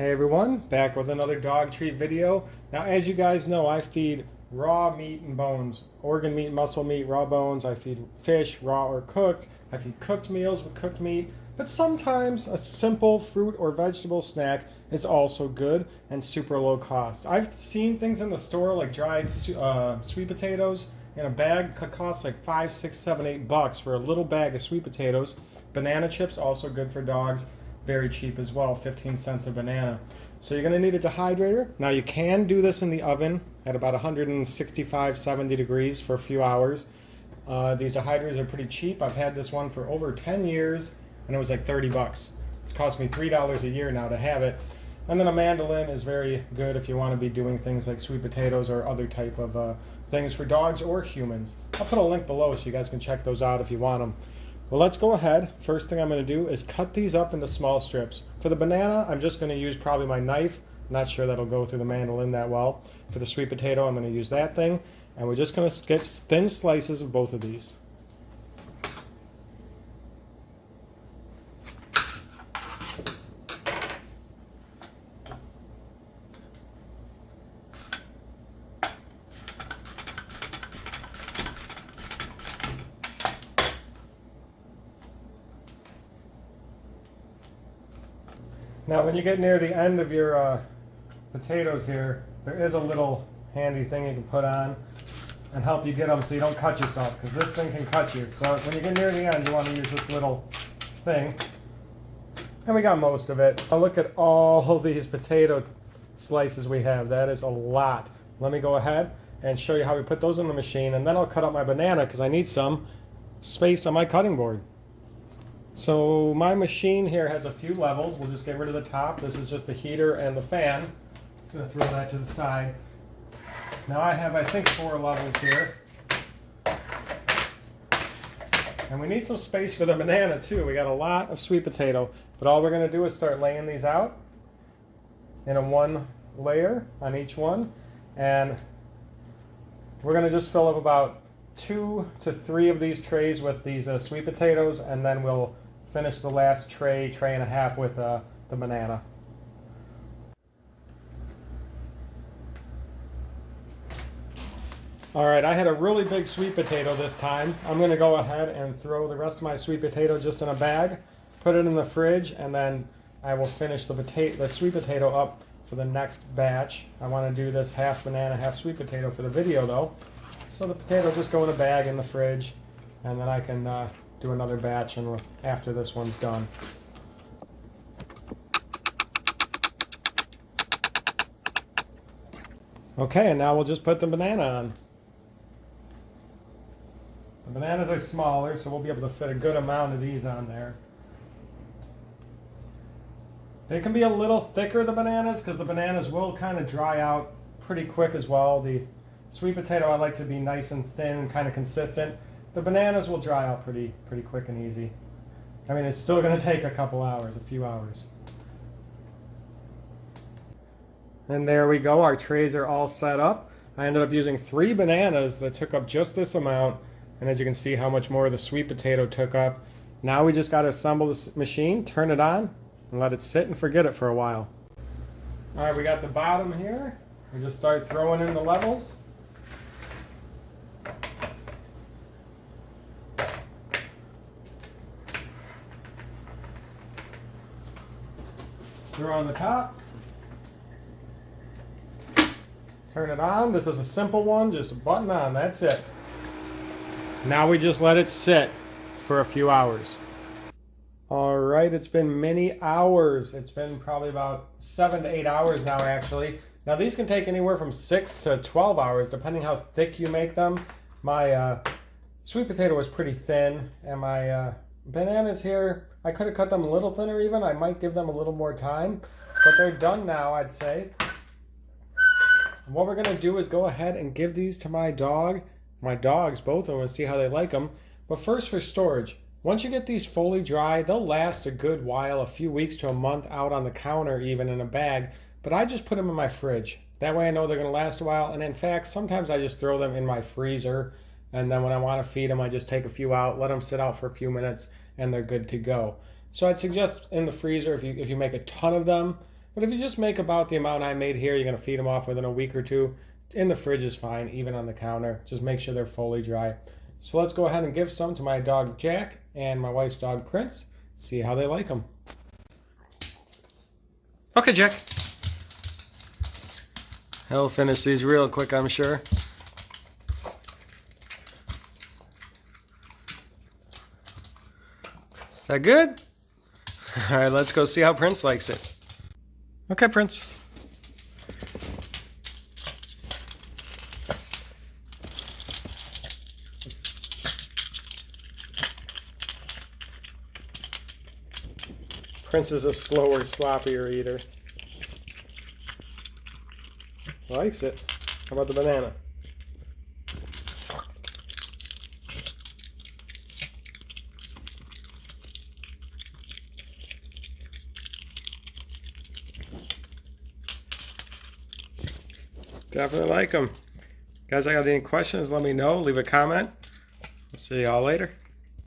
Hey everyone, back with another dog treat video. Now as you guys know, I feed raw meat and bones, organ meat, muscle meat, raw bones. I feed fish, raw or cooked. I feed cooked meals with cooked meat. But sometimes a simple fruit or vegetable snack is also good and super low cost. I've seen things in the store like dried sweet potatoes in a bag could cost like $5, $6, $7, $8 for a little bag of sweet potatoes. Banana chips also good for dogs. Very cheap as well, 15 cents a banana. So you're going to need a dehydrator. Now you can do this in the oven at about 165, 70 degrees for a few hours. These dehydrators are pretty cheap. I've had this one for over 10 years and it was like 30 bucks. It's cost me $3 a year now to have it. And then a mandolin is very good if you want to be doing things like sweet potatoes or other type of things for dogs or humans. I'll put a link below so you guys can check those out if you want them. Well, let's go ahead. First thing I'm going to do is cut these up into small strips. For the banana, I'm just going to use probably my knife. I'm not sure that'll go through the mandolin that well. For the sweet potato, I'm going to use that thing. And we're just going to get thin slices of both of these. Now when you get near the end of your potatoes here, there is a little handy thing you can put on and help you get them so you don't cut yourself, because this thing can cut you. So when you get near the end, you want to use this little thing. And we got most of it. Now look at all these potato slices we have. That is a lot. Let me go ahead and show you how we put those in the machine, and then I'll cut up my banana because I need some space on my cutting board. So my machine here has a few levels. We'll just get rid of the top. This is just the heater and the fan. Just going to throw that to the side. Now I have, I think, 4 levels here. And we need some space for the banana too. We got a lot of sweet potato. But all we're going to do is start laying these out in a 1 layer on each one. And we're going to just fill up about 2 to 3 of these trays with these sweet potatoes, and then we'll finish the last tray and a half with the banana. Alright, I had a really big sweet potato this time. I'm going to go ahead and throw the rest of my sweet potato just in a bag, put it in the fridge, and then I will finish the sweet potato up for the next batch. I want to do this half banana, half sweet potato for the video though. So the potato just go in a bag in the fridge, and then I can do another batch after this one's done. Okay, and now we'll just put the banana on. The bananas are smaller, so we'll be able to fit a good amount of these on there. They can be a little thicker, the bananas, because the bananas will kind of dry out pretty quick as well. The sweet potato I like to be nice and thin and kind of consistent. The bananas will dry out pretty quick and easy. I mean, it's still going to take a couple hours, a few hours. And there we go, our trays are all set up. I ended up using 3 bananas that took up just this amount, and as you can see how much more the sweet potato took up. Now we just got to assemble this machine, turn it on, and let it sit and forget it for a while. Alright, we got the bottom here. We just start throwing in the levels. Throw on the top. Turn it on. This is a simple one, just a button on, that's it. Now we just let it sit for a few hours. Alright, it's been many hours. It's been probably about 7 to 8 hours now actually. Now these can take anywhere from 6 to 12 hours depending how thick you make them. My sweet potato was pretty thin, and my bananas here, I could have cut them a little thinner even. I might give them a little more time, but they're done now, I'd say. And what we're going to do is go ahead and give these to my dogs, both of them, and see how they like them. But first for storage. Once you get these fully dry, they'll last a good while, a few weeks to a month out on the counter, even in a bag. But I just put them in my fridge. That way I know they're going to last a while. And in fact, sometimes I just throw them in my freezer. And then when I want to feed them, I just take a few out, let them sit out for a few minutes, and they're good to go. So I'd suggest in the freezer, if you make a ton of them, But if you just make about the amount I made here, you're going to feed them off within a week or two. In the fridge is fine, even on the counter. Just make sure they're fully dry. So let's go ahead and give some to my dog Jack and my wife's dog Prince. See how they like them. Okay, Jack. He'll finish these real quick, I'm sure. Is that good? All right, let's go see how Prince likes it. Okay, Prince. Prince is a slower, sloppier eater. Likes it. How about the banana? Definitely like them. Guys, I got any questions, let me know. Leave a comment. I'll see y'all later.